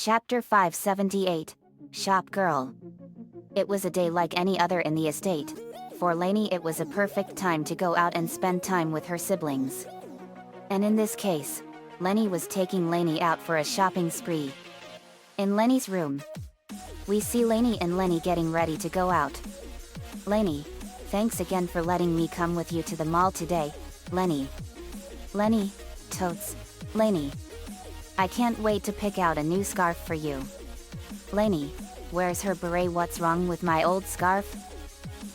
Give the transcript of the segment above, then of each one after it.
Chapter 578. Shop Girl. It was a day like any other in the estate. For Lainey it was a perfect time to go out and spend time with her siblings. And in this case, Lenny was taking Lainey out for a shopping spree. In Lenny's room, we see Lainey and Lenny getting ready to go out. Lainey, thanks again for letting me come with you to the mall today, Lenny. Lenny, totes, Lainey. I can't wait to pick out a new scarf for you. Lainey, where's her beret? What's wrong with my old scarf?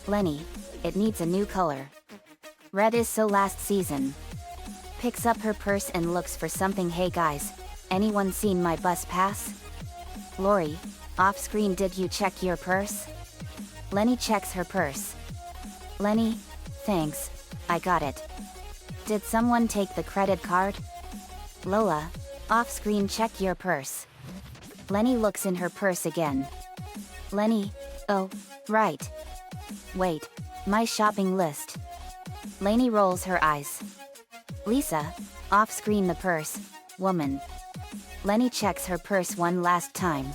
Lenny, it needs a new color. Red is so last season. Picks up her purse and looks for something. Hey guys, anyone seen my bus pass? Lori, off screen, did you check your purse? Lenny checks her purse. Lenny, thanks, I got it. Did someone take the credit card? Lola, off screen, check your purse. Lenny looks in her purse again. Lenny, oh, right. Wait, my shopping list. Lainey rolls her eyes. Lisa, off screen, the purse, woman. Lenny checks her purse one last time.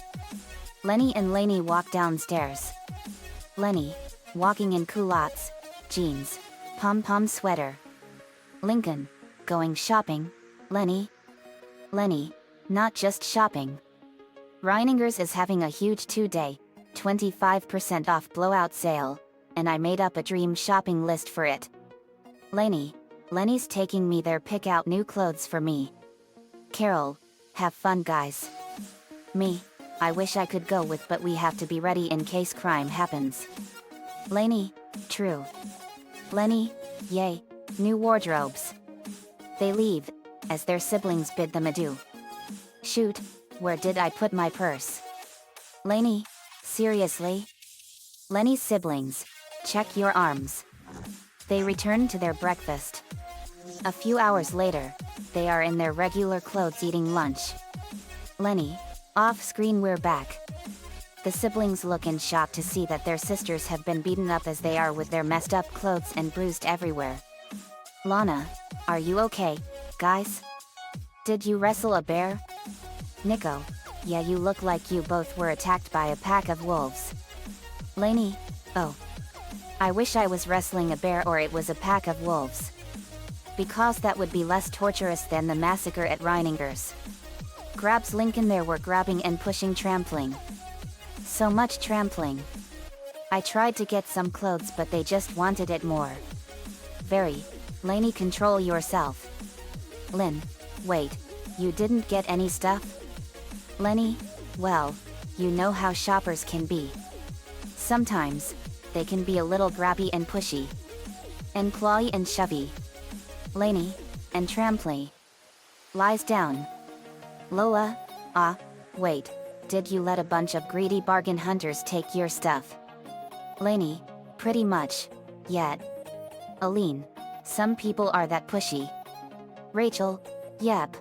Lenny and Lainey walk downstairs. Lenny, walking in culottes, jeans, pom-pom sweater. Lincoln, going shopping, Lenny. Lenny, not just shopping. Reiningers is having a huge 2-day, 25% off blowout sale, and I made up a dream shopping list for it. Lenny's taking me there, pick out new clothes for me. Carol, have fun guys. Me, I wish I could go with, but we have to be ready in case crime happens. Lainey, true. Lenny, yay, new wardrobes. They leave, as their siblings bid them adieu. Shoot, where did I put my purse? Lainey, seriously? Lenny's siblings, check your arms. They return to their breakfast. A few hours later, they are in their regular clothes eating lunch. Lenny, off screen, we're back. The siblings look in shock to see that their sisters have been beaten up as they are with their messed up clothes and bruised everywhere. Lana, are you okay, guys? Did you wrestle a bear? Nico, yeah, you look like you both were attacked by a pack of wolves. Lainey, oh. I wish I was wrestling a bear or it was a pack of wolves. Because that would be less torturous than the massacre at Reiningers. Grabs Lincoln, there were grabbing and pushing, trampling. So much trampling. I tried to get some clothes but they just wanted it more. Very. Lainey, control yourself. Lynn, wait, you didn't get any stuff? Lenny, well, you know how shoppers can be. Sometimes, they can be a little grabby and pushy. And clawy and shovey. Lainey, and tramply. Lies down. Lola, wait, did you let a bunch of greedy bargain hunters take your stuff? Lainey, pretty much, yet. Aline, some people are that pushy. Rachel, yep.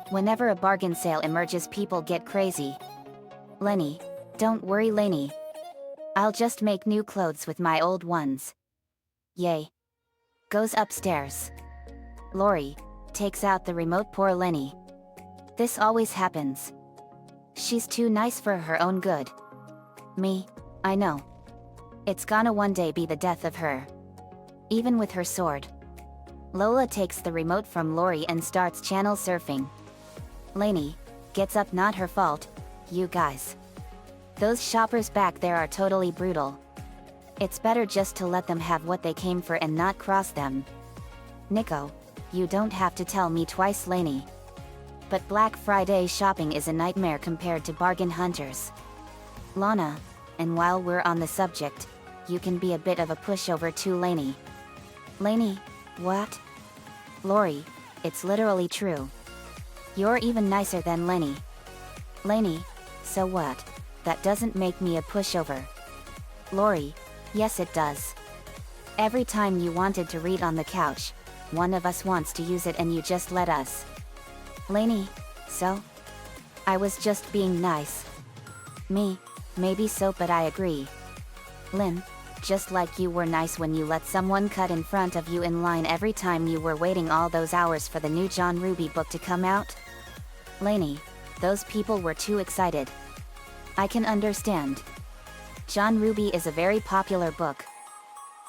Whenever a bargain sale emerges, people get crazy. Lenny, don't worry Lainey. I'll just make new clothes with my old ones. Yay. Goes upstairs. Lori, takes out the remote. Poor Lenny. This always happens. She's too nice for her own good. Me, I know. It's gonna one day be the death of her. Even with her sword. Lola takes the remote from Lori and starts channel surfing. Lainey, gets up, not her fault, you guys. Those shoppers back there are totally brutal. It's better just to let them have what they came for and not cross them. Nico, you don't have to tell me twice Lainey. But Black Friday shopping is a nightmare compared to bargain hunters. Lana, and while we're on the subject, you can be a bit of a pushover too Lainey. Lainey, what? Lori, it's literally true. You're even nicer than Lenny. Lainey, so what? That doesn't make me a pushover. Lori, yes it does. Every time you wanted to read on the couch, one of us wants to use it and you just let us. Lainey, so? I was just being nice. Me, maybe so, but I agree. Lynn, just like you were nice when you let someone cut in front of you in line every time you were waiting all those hours for the new John Ruby book to come out. Lainey, Those people were too excited. I can understand. John Ruby is a very popular book.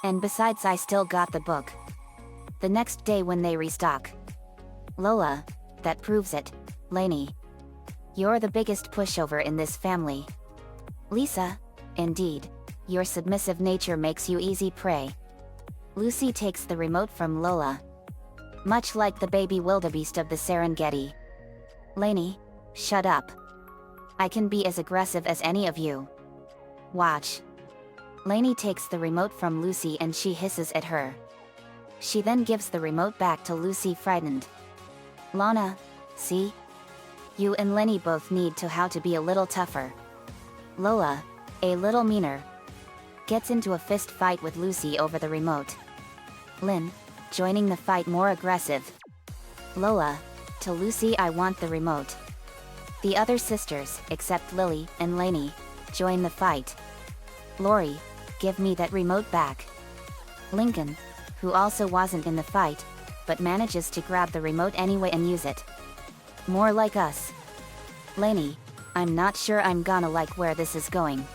And besides, I still got the book. The next day when they restock. Lola, that proves it, Lainey. You're the biggest pushover in this family. Lisa, indeed, your submissive nature makes you easy prey. Lucy takes the remote from Lola. Much like the baby wildebeest of the Serengeti. Lainey, shut up. I can be as aggressive as any of you. Watch. Lainey takes the remote from Lucy and she hisses at her. She then gives the remote back to Lucy, frightened. Lana, see? You and Lenny both need to how to be a little tougher. Lola, a little meaner. Gets into a fist fight with Lucy over the remote. Lynn, joining the fight, more aggressive. Lola, to Lucy, I want the remote. The other sisters, except Lily and Lainey, join the fight. Lori, give me that remote back. Lincoln, who also wasn't in the fight, but manages to grab the remote anyway and use it. More like us. Lainey, I'm not sure I'm gonna like where this is going.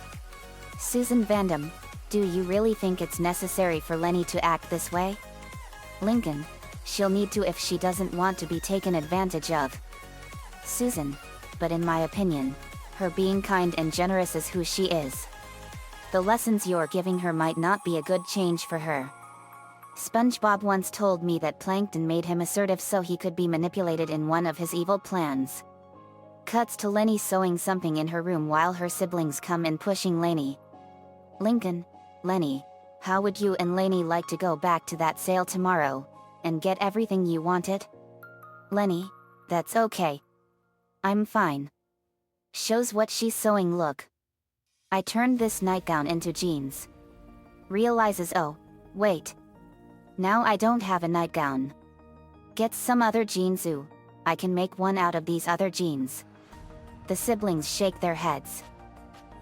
Susan Vandam, do you really think it's necessary for Lenny to act this way? Lincoln, she'll need to if she doesn't want to be taken advantage of. Susan, but in my opinion, her being kind and generous is who she is. The lessons you're giving her might not be a good change for her. SpongeBob once told me that Plankton made him assertive so he could be manipulated in one of his evil plans. Cuts to Lenny sewing something in her room while her siblings come in pushing Lainey. Lincoln, Lenny, how would you and Lainey like to go back to that sale tomorrow, and get everything you wanted? Lenny, that's okay. I'm fine. Shows what she's sewing, look. I turned this nightgown into jeans. Realizes, oh, wait. Now I don't have a nightgown. Gets some other jeans. Ooh, I can make one out of these other jeans. The siblings shake their heads.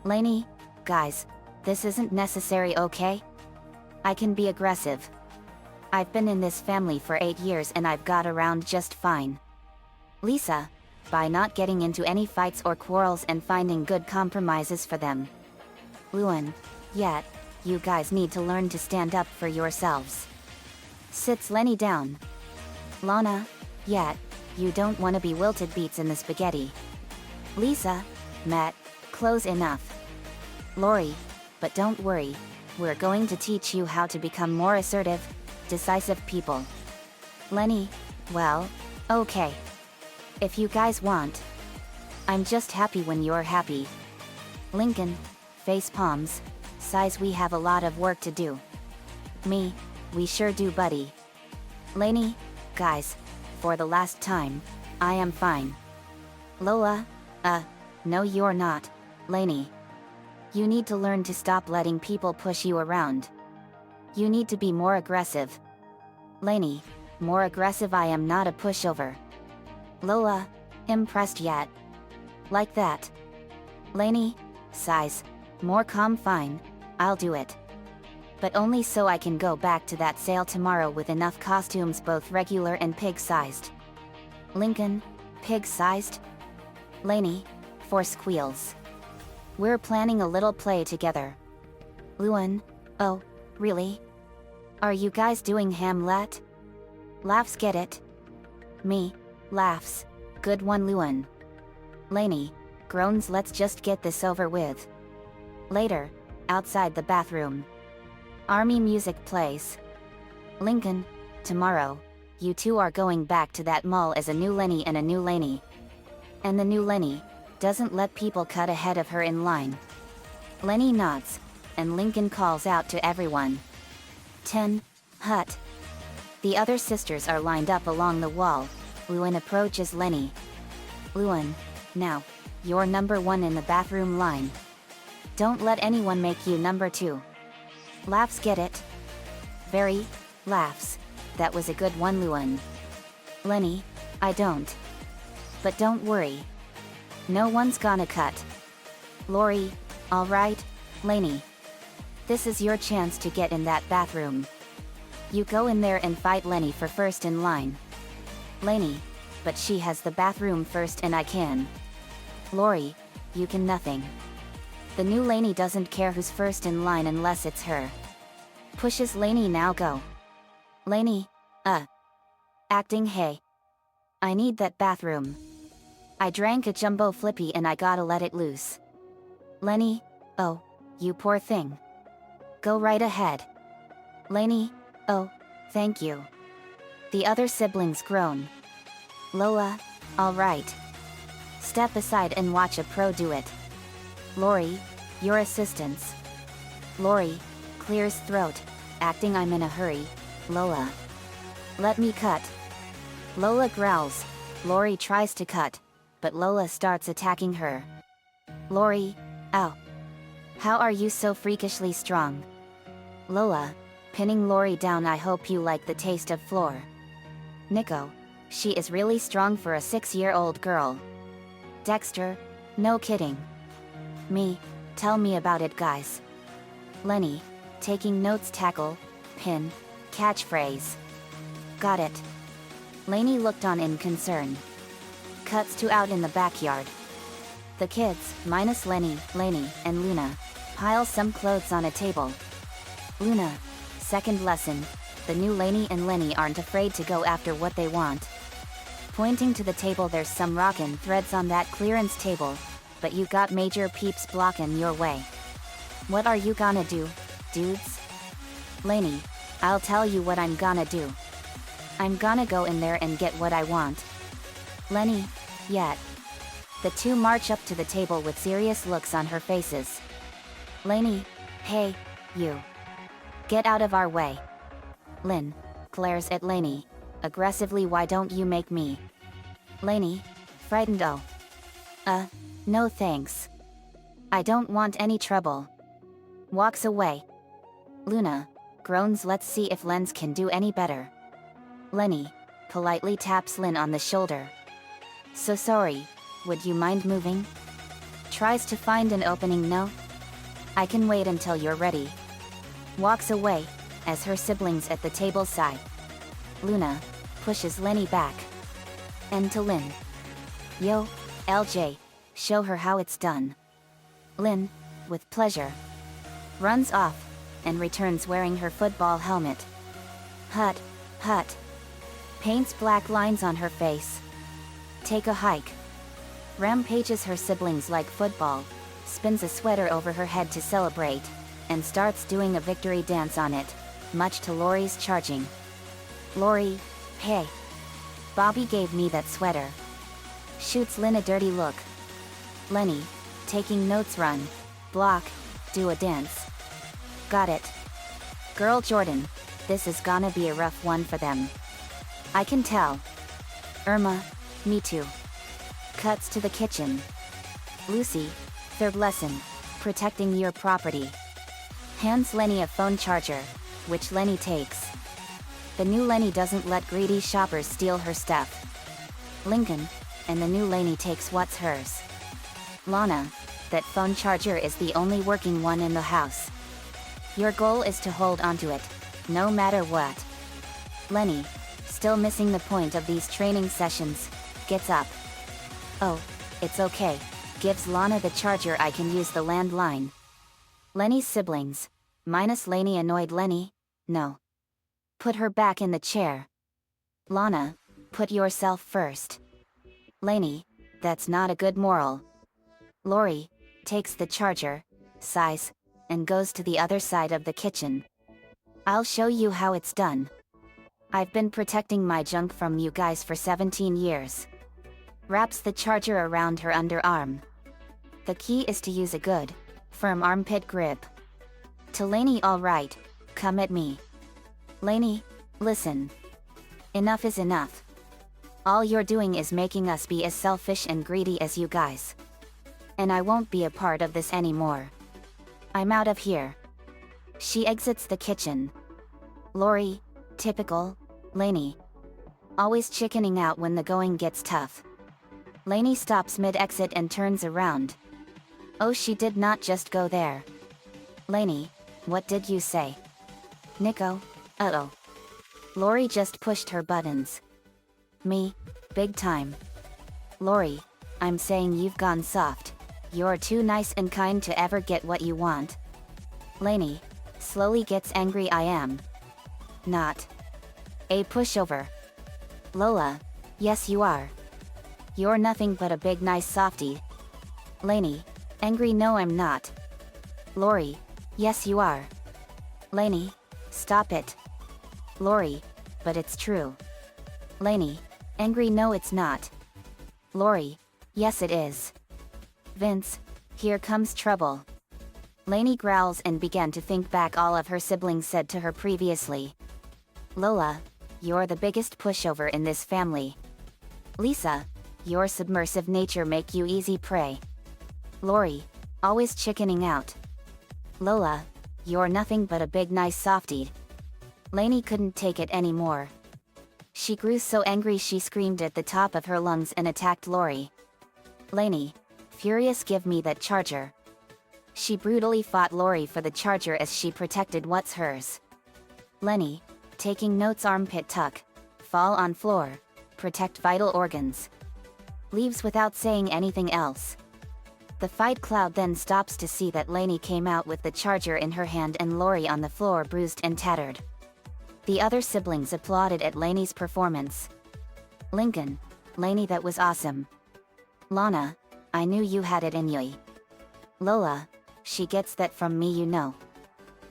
Lainey, guys, this isn't necessary, okay? I can be aggressive. I've been in this family for 8 years and I've got around just fine. Lisa, by not getting into any fights or quarrels and finding good compromises for them. Luan, yet, you guys need to learn to stand up for yourselves. Sits Lenny down. Lana, yet, you don't want to be wilted beets in the spaghetti. Lisa, Matt, close enough. Lori, but don't worry, we're going to teach you how to become more assertive, decisive people. Lenny, well, okay. If you guys want. I'm just happy when you're happy. Lincoln, face palms, sighs, we have a lot of work to do. Me, we sure do, buddy. Lainey, guys, for the last time, I am fine. Lola, no you're not, Lainey. You need to learn to stop letting people push you around. You need to be more aggressive. Lainey, more aggressive, I am not a pushover. Lola, impressed yet? Like that. Lainey, sighs, more calm, fine, I'll do it. But only so I can go back to that sale tomorrow with enough costumes, both regular and pig-sized. Lincoln, pig-sized? Lainey, for squeals. We're planning a little play together. Luan, oh, really? Are you guys doing Hamlet? Laughs, get it? Me, laughs, good one, Luan. Lainey, groans, let's just get this over with. Later, outside the bathroom. Army music plays. Lincoln, tomorrow, you two are going back to that mall as a new Lenny and a new Lainey. And the new Lenny doesn't let people cut ahead of her in line. Lenny nods, and Lincoln calls out to everyone. 10, hut. The other sisters are lined up along the wall. Luan approaches Lenny. Luan, now, you're number 1 in the bathroom line. Don't let anyone make you number 2. Laughs, get it? Very, laughs. That was a good one, Luan. Lenny, I don't. But don't worry. No one's gonna cut. Lori, alright, Lainey. This is your chance to get in that bathroom. You go in there and fight Lenny for first in line. Lainey, but she has the bathroom first and I can. Lori, you can nothing. The new Lainey doesn't care who's first in line unless it's her. Pushes Lainey now go. Lainey, acting hey. I need that bathroom. I drank a jumbo flippy and I gotta let it loose. Lenny, oh, you poor thing. Go right ahead. Lainey, oh, thank you. The other siblings groan. Lola, alright. Step aside and watch a pro do it. Lori, your assistance. Lori, clears throat, acting I'm in a hurry. Lola. Let me cut. Lola growls. Lori tries to cut, but Lola starts attacking her. Lori, ow. How are you so freakishly strong? Lola, pinning Lori down. I hope you like the taste of floor. Nico, she is really strong for a 6-year-old girl. Dexter, no kidding. Me, tell me about it guys. Lenny, taking notes. Tackle, pin, catchphrase. Got it. Lainey looked on in concern. Cuts to out in the backyard. The kids, minus Lenny, Lainey, and Luna, pile some clothes on a table. Luna, second lesson, the new Lainey and Lenny aren't afraid to go after what they want. Pointing to the table, there's some rockin' threads on that clearance table, but you got major peeps blocking your way. What are you gonna do, dudes? Lainey, I'll tell you what I'm gonna do. I'm gonna go in there and get what I want. Lenny, yet. The two march up to the table with serious looks on her faces. Lainey, hey, you. Get out of our way. Lynn, glares at Lainey, aggressively. Why don't you make me? Lainey, frightened. Oh. No thanks. I don't want any trouble. Walks away. Luna, groans. Let's see if Lenz can do any better. Lenny, politely taps Lynn on the shoulder. So sorry, would you mind moving? Tries to find an opening. No? I can wait until you're ready. Walks away, as her siblings at the table sigh. Luna, pushes Lenny back. And to Lynn. Yo, LJ, show her how it's done. Lynn, with pleasure. Runs off, and returns wearing her football helmet. Hut. Paints black lines on her face. Take a hike. Rampages her siblings like football, spins a sweater over her head to celebrate, and starts doing a victory dance on it, much to Lori's charging. Lori, hey. Bobby gave me that sweater. Shoots Lynn a dirty look. Lenny, taking notes. Run, block, do a dance. Got it. Girl Jordan, this is gonna be a rough one for them. I can tell. Irma, me too. Cuts to the kitchen. Lucy, third lesson, protecting your property. Hands Lenny a phone charger, which Lenny takes. The new Lenny doesn't let greedy shoppers steal her stuff. Lincoln, and the new Lenny takes what's hers. Lana, that phone charger is the only working one in the house. Your goal is to hold onto it, no matter what. Lenny, still missing the point of these training sessions, gets up. Oh, it's okay, gives Lana the charger. I can use the landline. Lenny's siblings, minus Lainey, annoyed. Lenny, no. Put her back in the chair. Lana, put yourself first. Lainey, that's not a good moral. Lori, takes the charger, sighs, and goes to the other side of the kitchen. I'll show you how it's done. I've been protecting my junk from you guys for 17 years. Wraps the charger around her underarm. The key is to use a good, firm armpit grip. To Lainey, all right, come at me. Lainey, listen. Enough is enough. All you're doing is making us be as selfish and greedy as you guys. And I won't be a part of this anymore. I'm out of here. She exits the kitchen. Lori, typical, Lainey. Always chickening out when the going gets tough. Lainey stops mid-exit and turns around. Oh, she did not just go there. Lainey, what did you say? Nico, uh-oh. Lori just pushed her buttons. Me, big time. Lori, I'm saying you've gone soft. You're too nice and kind to ever get what you want. Lainey slowly gets angry. I am not a pushover. Lola, yes you are. You're nothing but a big nice softie. Lainey, angry, no I'm not. Lori, yes you are. Lainey, stop it. Lori, but it's true. Lainey, angry, no it's not. Lori, yes it is. Vince, here comes trouble. Lainey growls and began to think back all of her siblings said to her previously. Lola, you're the biggest pushover in this family. Lisa, your submersive nature make you easy prey. Lori, always chickening out. Lola, you're nothing but a big nice softie. Lainey couldn't take it anymore. She grew so angry she screamed at the top of her lungs and attacked Lori. Lainey, furious, give me that charger. She brutally fought Lori for the charger as she protected what's hers. Lenny, taking notes, armpit tuck, fall on floor, protect vital organs. Leaves without saying anything else. The fight cloud then stops to see that Lainey came out with the charger in her hand and Lori on the floor bruised and tattered. The other siblings applauded at Lainey's performance. Lincoln, Lainey, that was awesome. Lana, I knew you had it in you. Lola, she gets that from me, you know.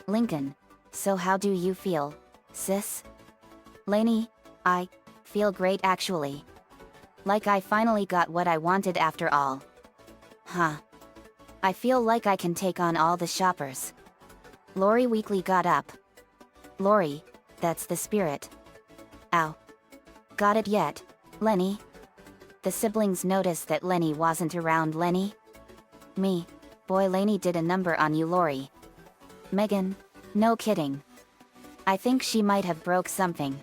Lincoln, so how do you feel, sis? Lainey, I feel great actually. Like I finally got what I wanted after all. Huh. I feel like I can take on all the shoppers. Lori weakly got up. Lori, that's the spirit. Ow. Got it yet, Lenny? The siblings noticed that Lenny wasn't around. Lenny? Me. Boy, Lainey did a number on you, Lori. Megan, no kidding. I think she might have broke something.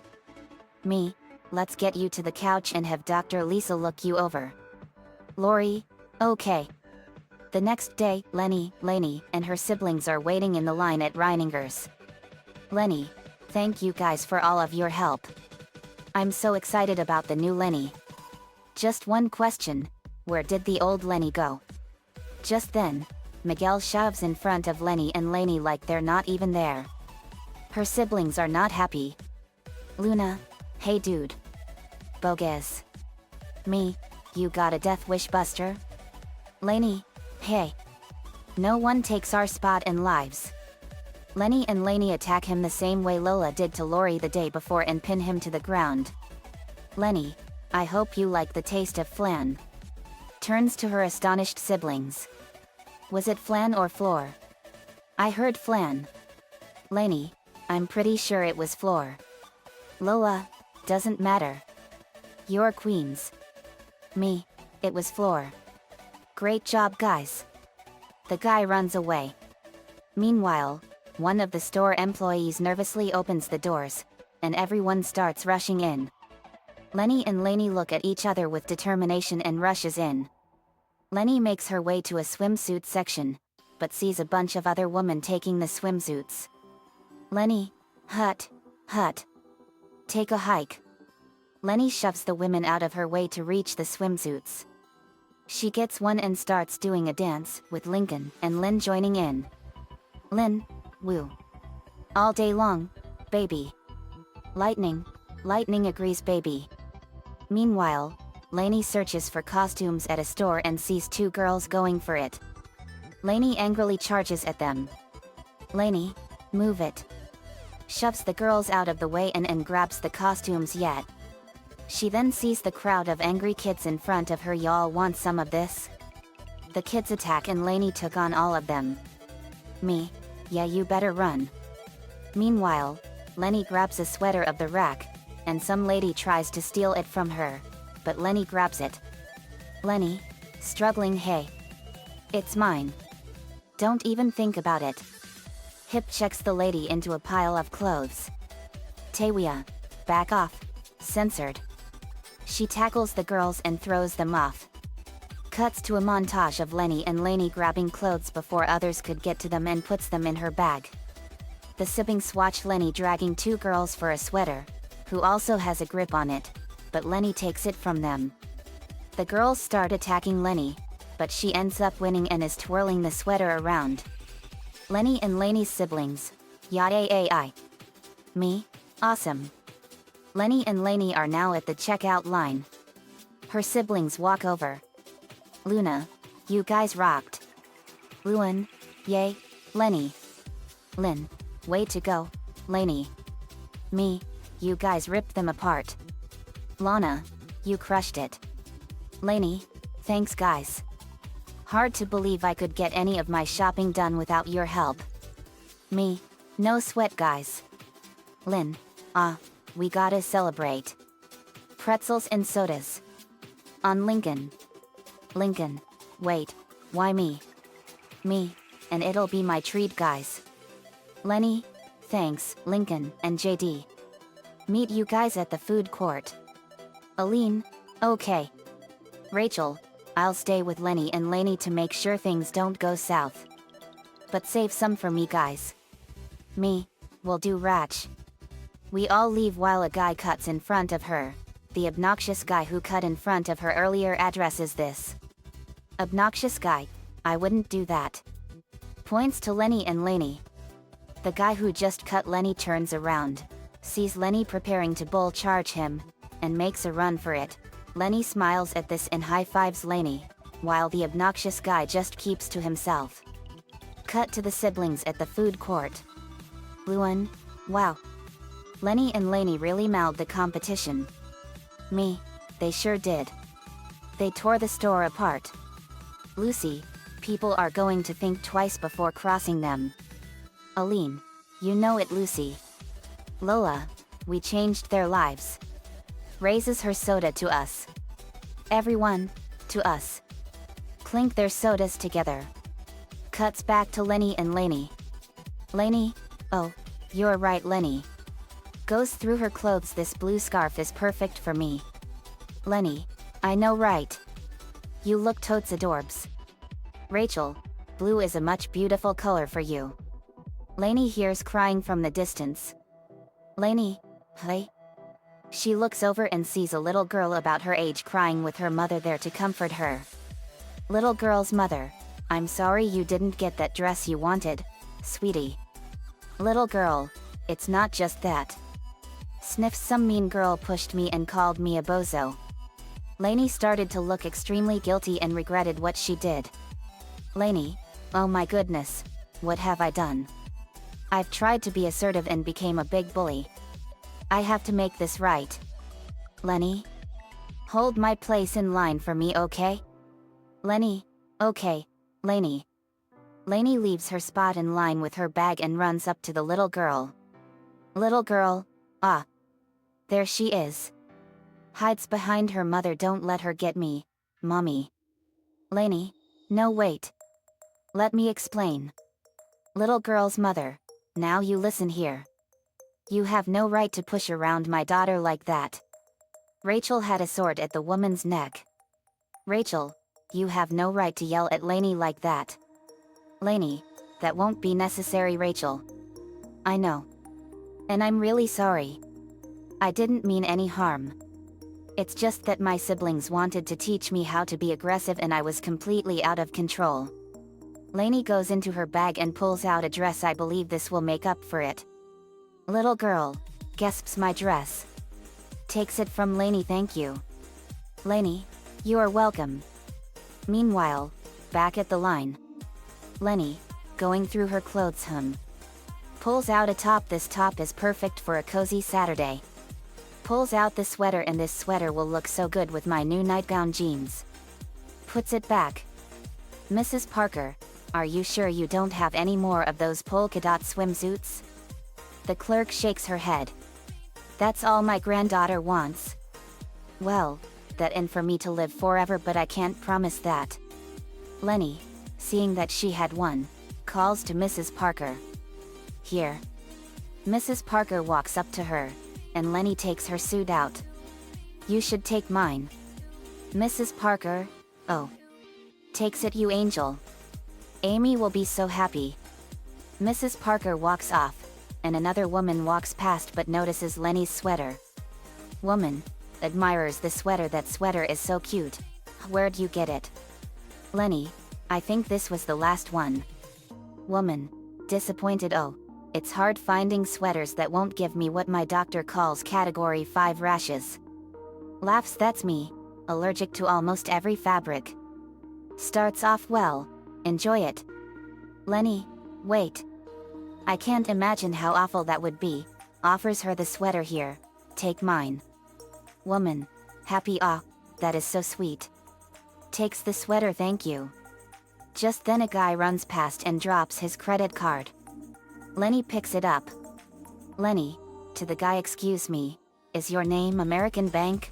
Me, let's get you to the couch and have Dr. Lisa look you over. Lori, okay. The next day, Lainey, and her siblings are waiting in the line at Reininger's. Lenny, thank you guys for all of your help. I'm so excited about the new Lenny. Just one question, where did the old Lenny go? Just then, Miguel shoves in front of Lenny and Lainey like they're not even there. Her siblings are not happy. Luna, hey dude. Bogus. Me, you got a death wish buster? Lainey, hey. No one takes our spot and lives. Lenny and Lainey attack him the same way Lola did to Lori the day before and pin him to the ground. Lenny, I hope you like the taste of flan. Turns to her astonished siblings. Was it flan or floor? I heard flan. Lainey, I'm pretty sure it was floor. Lola, doesn't matter. You're queens. Me, it was floor. Great job, guys. The guy runs away. Meanwhile, one of the store employees nervously opens the doors, and everyone starts rushing in. Lenny and Lainey look at each other with determination and rushes in. Lenny makes her way to a swimsuit section, but sees a bunch of other women taking the swimsuits. Lenny, hut. Take a hike. Lenny shoves the women out of her way to reach the swimsuits. She gets one and starts doing a dance, with Lincoln and Lynn joining in. Lynn, woo. All day long, baby. Lightning agrees, baby. Meanwhile, Lainey searches for costumes at a store and sees two girls going for it. Lainey angrily charges at them. Lainey, move it. Shoves the girls out of the way and grabs the costumes yet. She then sees the crowd of angry kids in front of her. Y'all want some of this? The kids attack and Lainey took on all of them. Me, yeah, you better run. Meanwhile, Lenny grabs a sweater of the rack, and some lady tries to steal it from her, but Lenny grabs it. Lenny, struggling, hey. It's mine. Don't even think about it. Hip checks the lady into a pile of clothes. Tawia, back off. Censored. She tackles the girls and throws them off. Cuts to a montage of Lenny and Lainey grabbing clothes before others could get to them and puts them in her bag. The siblings watch Lenny dragging two girls for a sweater, who also has a grip on it, but Lenny takes it from them. The girls start attacking Lenny, but she ends up winning and is twirling the sweater around. Lenny and Lainey's siblings. Yay. Me? Awesome. Lenny and Lainey are now at the checkout line. Her siblings walk over. Luna, you guys rocked. Luan, yay. Lenny. Lynn, way to go. Lainey. Me, you guys ripped them apart. Lana, you crushed it. Lainey, thanks guys. Hard to believe I could get any of my shopping done without your help. Me, no sweat guys. Lynn, we gotta celebrate. Pretzels and sodas. On Lincoln. Lincoln, wait, why me? Me, and it'll be my treat guys. Lenny, thanks, Lincoln and JD. Meet you guys at the food court. Aline, okay. Rachel, I'll stay with Lenny and Lainey to make sure things don't go south. But save some for me guys. Me, will do Ratch. We all leave while a guy cuts in front of her. The obnoxious guy who cut in front of her earlier addresses this. Obnoxious guy, I wouldn't do that. Points to Lenny and Lainey. The guy who just cut Lenny turns around, sees Lenny preparing to bull charge him, and makes a run for it. Lenny smiles at this and high-fives Lainey, while the obnoxious guy just keeps to himself. Cut to the siblings at the food court. Luan, wow. Lenny and Lainey really mauled the competition. Me, they sure did. They tore the store apart. Lucy, people are going to think twice before crossing them. Aline, you know it Lucy. Lola, we changed their lives. Raises her soda to us. Everyone, to us. Clink their sodas together. Cuts back to Lenny and Lainey. Lainey, oh, you're right Lenny. Goes through her clothes. This blue scarf is perfect for me. Lenny, I know right. You look totes adorbs. Rachel, blue is a much beautiful color for you. Lainey hears crying from the distance. Lainey, hey? She looks over and sees a little girl about her age crying with her mother there to comfort her. Little girl's mother, I'm sorry you didn't get that dress you wanted, sweetie. Little girl, it's not just that. Sniffs some mean girl pushed me and called me a bozo. Lainey started to look extremely guilty and regretted what she did. Lainey, oh my goodness, what have I done? I've tried to be assertive and became a big bully. I have to make this right. Lenny? Hold my place in line for me, okay? Lenny, okay, Lainey. Lainey leaves her spot in line with her bag and runs up to the little girl. Little girl, there she is. Hides behind her mother. Don't let her get me, mommy. Lainey, no wait. Let me explain. Little girl's mother, now you listen here. You have no right to push around my daughter like that. Rachel had a sword at the woman's neck. Rachel, you have no right to yell at Lainey like that. Lainey, that won't be necessary Rachel. I know. And I'm really sorry. I didn't mean any harm. It's just that my siblings wanted to teach me how to be aggressive and I was completely out of control. Lainey goes into her bag and pulls out a dress. I believe this will make up for it. Little girl, gasps my dress. Takes it from Lainey. Thank you. Lainey, you are welcome. Meanwhile, back at the line. Lenny, going through her clothes pulls out a top. This top is perfect for a cozy Saturday. Pulls out the sweater and this sweater will look so good with my new nightgown jeans. Puts it back. Mrs. Parker, are you sure you don't have any more of those polka dot swimsuits? The clerk shakes her head. That's all my granddaughter wants. Well, that and for me to live forever, but I can't promise that. Lenny, seeing that she had one, calls to Mrs. Parker. Here. Mrs. Parker walks up to her, and Lenny takes her suit out. You should take mine. Mrs. Parker, oh. Takes it, you angel. Amy will be so happy. Mrs. Parker walks off, and another woman walks past but notices Lenny's sweater. Woman, admires the sweater. That sweater is so cute. Where'd you get it? Lenny, I think this was the last one. Woman, disappointed. Oh, it's hard finding sweaters that won't give me what my doctor calls category 5 rashes. Laughs, that's me, allergic to almost every fabric. Starts off well, enjoy it. Lenny, wait. I can't imagine how awful that would be, offers her the sweater. Here, take mine. Woman, happy. Ah, that is so sweet. Takes the sweater, thank you. Just then a guy runs past and drops his credit card. Lenny picks it up. Lenny, to the guy, excuse me, is your name American Bank?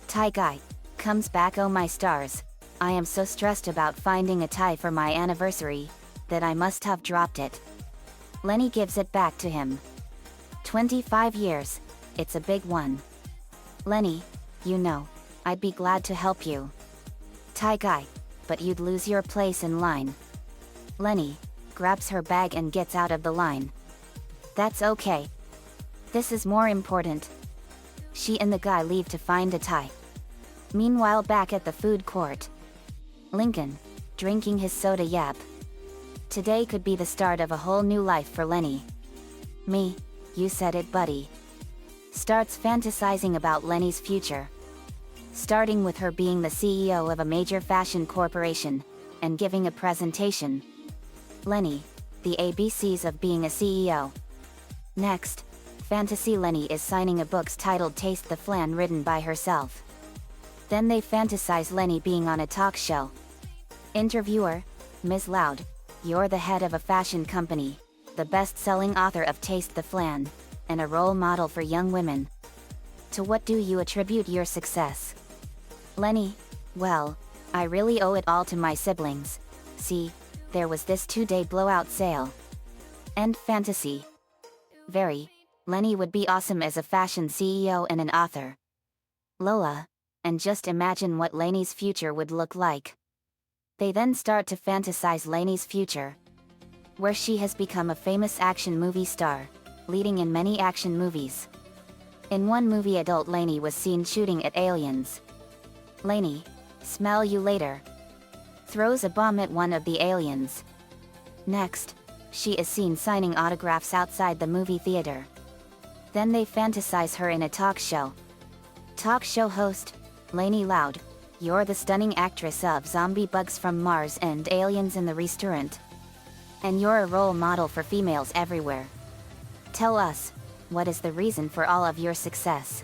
Tie guy, comes back, oh my stars, I am so stressed about finding a tie for my anniversary, that I must have dropped it. Lenny gives it back to him. 25 years, it's a big one. Lenny, you know, I'd be glad to help you. Tie guy, but you'd lose your place in line. Lenny, grabs her bag and gets out of the line. That's okay. This is more important. She and the guy leave to find a tie. Meanwhile, back at the food court, Lincoln, drinking his soda. Yap. Today could be the start of a whole new life for Lenny. Me, you said it, buddy. Starts fantasizing about Lenny's future. Starting with her being the CEO of a major fashion corporation, and giving a presentation. Lenny, the ABCs of being a CEO. Next, fantasy Lenny is signing a book titled Taste the Flan, written by herself. Then they fantasize Lenny being on a talk show. Interviewer, Ms. Loud, you're the head of a fashion company, the best-selling author of Taste the Flan, and a role model for young women. To what do you attribute your success? Lenny, well, I really owe it all to my siblings. See, there was this 2-day blowout sale. End fantasy. Very, Lenny would be awesome as a fashion CEO and an author. Lola, and just imagine what Lenny's future would look like. They then start to fantasize Lenny's future, where she has become a famous action movie star, leading in many action movies. In one movie, adult Lenny was seen shooting at aliens. Lenny, smell you later. Throws a bomb at one of the aliens. Next, she is seen signing autographs outside the movie theater. Then they fantasize her in a talk show. Talk show host, Lenny Loud, you're the stunning actress of Zombie Bugs from Mars and Aliens in the Restaurant. And you're a role model for females everywhere. Tell us, what is the reason for all of your success?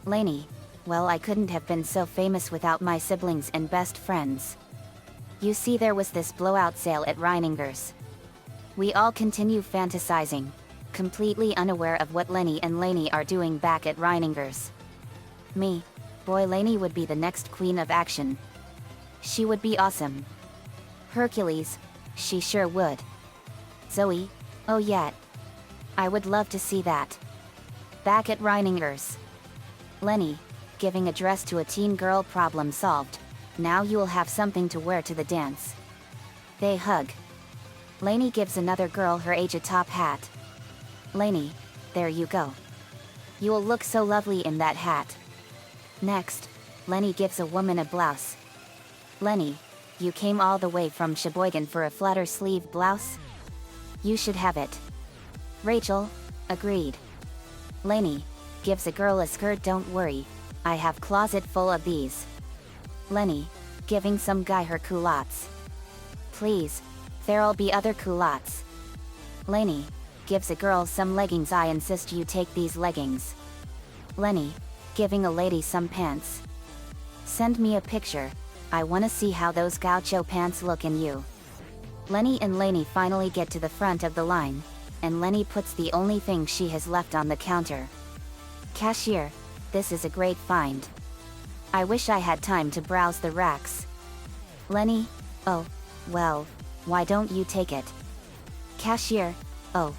Lenny, well, I couldn't have been so famous without my siblings and best friends. You see, there was this blowout sale at Reininger's. We all continue fantasizing, completely unaware of what Lenny and Lenny are doing back at Reininger's. Me, boy, Lenny would be the next queen of action. She would be awesome. Hercules, she sure would. Zoe, oh yeah. I would love to see that. Back at Reininger's. Lenny, giving a dress to a teen girl, problem solved. Now you'll have something to wear to the dance. They hug. Lenny gives another girl her age a top hat. Lenny, there you go. You'll look so lovely in that hat. Next, Lenny gives a woman a blouse. Lenny, you came all the way from Sheboygan for a flutter sleeve blouse? You should have it. Rachel, agreed. Lenny, gives a girl a skirt. Don't worry, I have closet full of these. Lenny, giving some guy her culottes. Please, there'll be other culottes. Lenny, gives a girl some leggings. I insist you take these leggings. Lenny, giving a lady some pants. Send me a picture, I wanna see how those gaucho pants look in you. Lenny and Lenny finally get to the front of the line, and Lenny puts the only thing she has left on the counter. Cashier, this is a great find. I wish I had time to browse the racks. Lenny, oh, well, why don't you take it? Cashier, oh,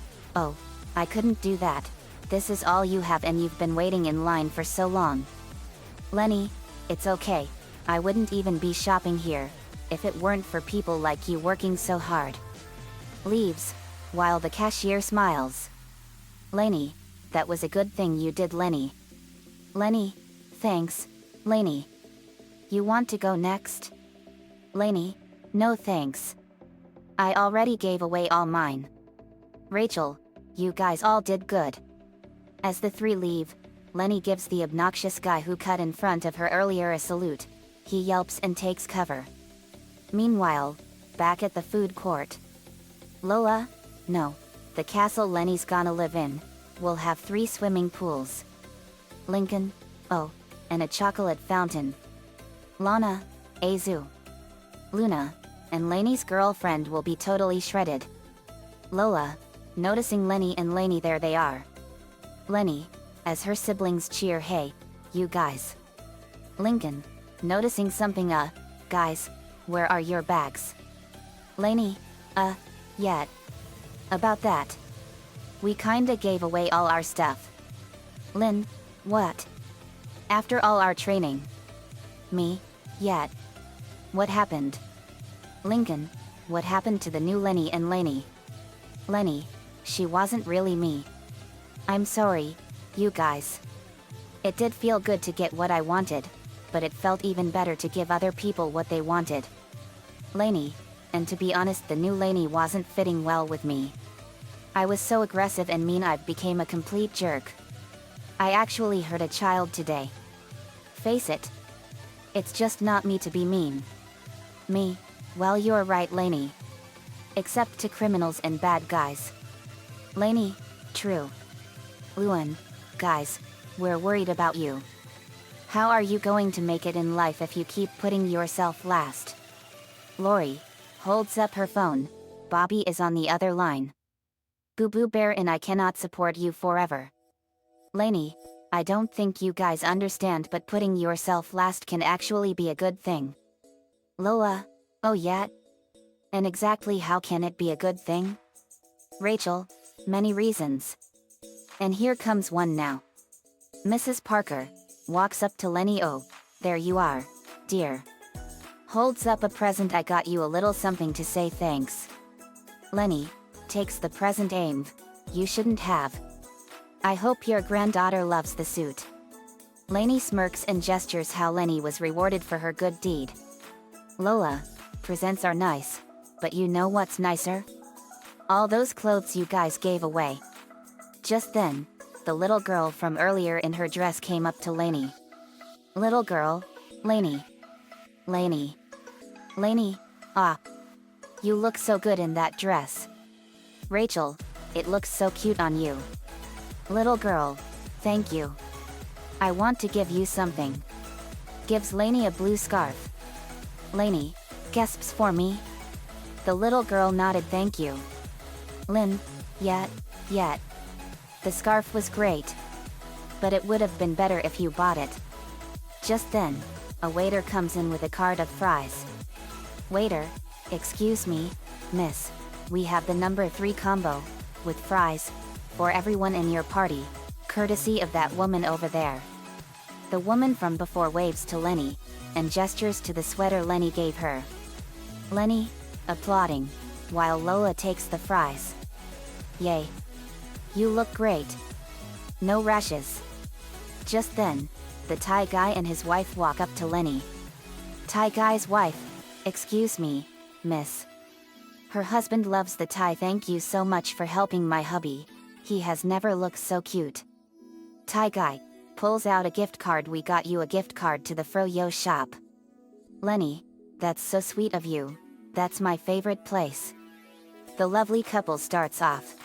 I couldn't do that. This is all you have and you've been waiting in line for so long. Lenny, it's okay. I wouldn't even be shopping here, if it weren't for people like you working so hard. Leaves, while the cashier smiles. Lenny, that was a good thing you did, Lenny. Lenny, thanks, Lenny. You want to go next? Lainey, no thanks. I already gave away all mine. Rachel, you guys all did good. As the three leave, Lenny gives the obnoxious guy who cut in front of her earlier a salute. He yelps and takes cover. Meanwhile, back at the food court. Lola? No. The castle Lenny's gonna live in will have 3 swimming pools. Lincoln? Oh, and a chocolate fountain. Lana? A zoo. Luna? And Lainey's girlfriend will be totally shredded. Lola? Noticing Lenny and Lainey, there they are. Lenny, as her siblings cheer, hey, you guys. Lincoln, noticing something, guys, where are your bags? Lainey, yet. About that. We kinda gave away all our stuff. Lynn, what? After all our training. Me, yet. What happened? Lincoln, what happened to the new Lenny and Lainey? Lenny, she wasn't really me. I'm sorry, you guys. It did feel good to get what I wanted, but it felt even better to give other people what they wanted. Lainey, and to be honest, the new Lainey wasn't fitting well with me. I was so aggressive and mean I became a complete jerk. I actually hurt a child today. Face it. It's just not me to be mean. Me, well, you're right, Lainey. Except to criminals and bad guys. Lainey, true. Luan, guys, we're worried about you. How are you going to make it in life if you keep putting yourself last? Lori holds up her phone. Bobby is on the other line. Boo Boo Bear and I cannot support you forever. Lainey, I don't think you guys understand, but putting yourself last can actually be a good thing. Lola, oh yeah? And exactly how can it be a good thing? Rachel, many reasons. And here comes one now. Mrs. Parker walks up to Lenny. Oh, there you are, dear. Holds up a present. I got you a little something to say thanks. Lenny takes the present. Aim, you shouldn't have. I hope your granddaughter loves the suit. Lainey smirks and gestures how Lenny was rewarded for her good deed. Lola, presents are nice, but you know what's nicer? All those clothes you guys gave away. Just then, the little girl from earlier in her dress came up to Lainey. Little girl, Lainey. Lainey. Lainey, you look so good in that dress. Rachel, it looks so cute on you. Little girl, thank you. I want to give you something. Gives Lainey a blue scarf. Lainey, gasps for me. The little girl nodded. Thank you. Lynn, yet. The scarf was great. But it would have been better if you bought it. Just then, a waiter comes in with a cart of fries. Waiter, excuse me, miss, we have the number 3 combo, with fries, for everyone in your party, courtesy of that woman over there. The woman from before waves to Lenny, and gestures to the sweater Lenny gave her. Lenny, applauding, while Lola takes the fries. Yay. You look great. No rashes. Just then, the Thai guy and his wife walk up to Lenny. Thai guy's wife, excuse me, miss. Her husband loves the Thai. Thank you so much for helping my hubby. He has never looked so cute. Thai guy pulls out a gift card. We got you a gift card to the Froyo shop. Lenny, that's so sweet of you. That's my favorite place. The lovely couple starts off.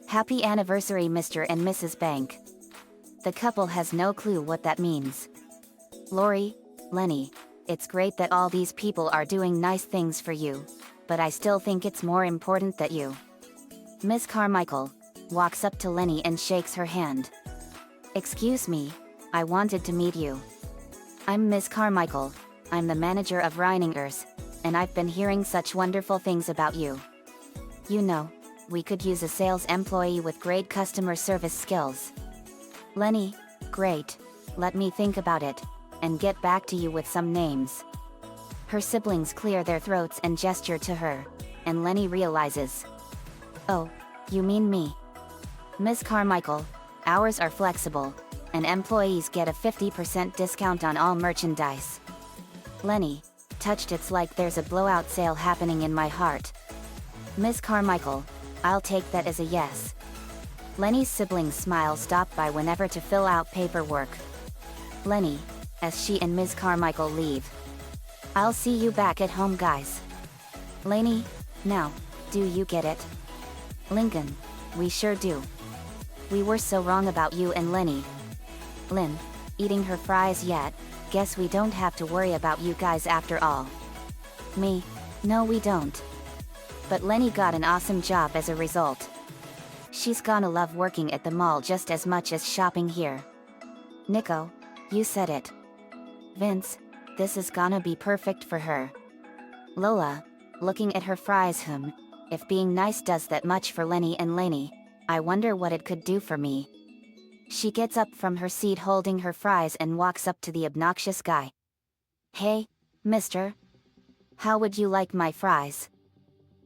Happy anniversary, Mr. and Mrs. Bank. The couple has no clue what that means. Lori, Lenny, it's great that all these people are doing nice things for you, but I still think it's more important that you. Miss Carmichael walks up to Lenny and shakes her hand. Excuse me, I wanted to meet you. I'm Miss Carmichael, I'm the manager of Reiningers, and I've been hearing such wonderful things about you. You know, we could use a sales employee with great customer service skills. Lenny, great, let me think about it, and get back to you with some names. Her siblings clear their throats and gesture to her, and Lenny realizes. Oh, you mean me? Miss Carmichael, hours are flexible, and employees get a 50% discount on all merchandise. Lenny, touched it's like there's a blowout sale happening in my heart. Ms. Carmichael, I'll take that as a yes. Lenny's siblings' smile stopped by whenever to fill out paperwork. Lenny, as she and Ms. Carmichael leave. I'll see you back at home, guys. Laney, now, do you get it? Lincoln, we sure do. We were so wrong about you and Lenny. Lynn, eating her fries yet? Guess we don't have to worry about you guys after all. Me, no we don't. But Lenny got an awesome job as a result. She's gonna love working at the mall just as much as shopping here. Nico, you said it. Vince, this is gonna be perfect for her. Lola, looking at her fries, if being nice does that much for Lenny and Laney, I wonder what it could do for me. She gets up from her seat holding her fries and walks up to the obnoxious guy. Hey, mister. How would you like my fries?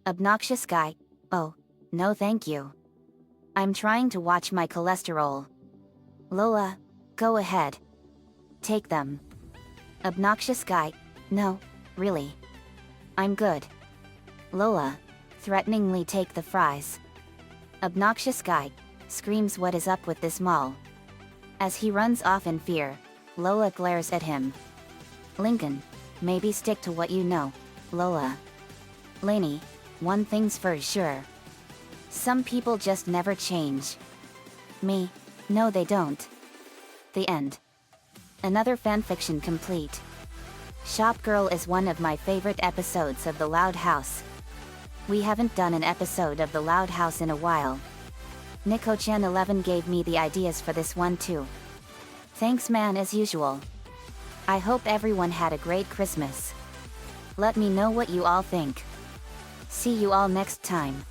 Obnoxious guy, oh, no thank you. I'm trying to watch my cholesterol. Lola, go ahead. Take them. Obnoxious guy, no, really. I'm good. Lola, threateningly take the fries. Obnoxious guy, screams what is up with this mall. As he runs off in fear, Lola glares at him. Lincoln, maybe stick to what you know, Lola. Laney, one thing's for sure. Some people just never change. Me, no they don't. The end. Another fanfiction complete. Shop Girl is one of my favorite episodes of The Loud House. We haven't done an episode of The Loud House in a while. Nico-chan11 gave me the ideas for this one too. Thanks man as usual. I hope everyone had a great Christmas. Let me know what you all think. See you all next time.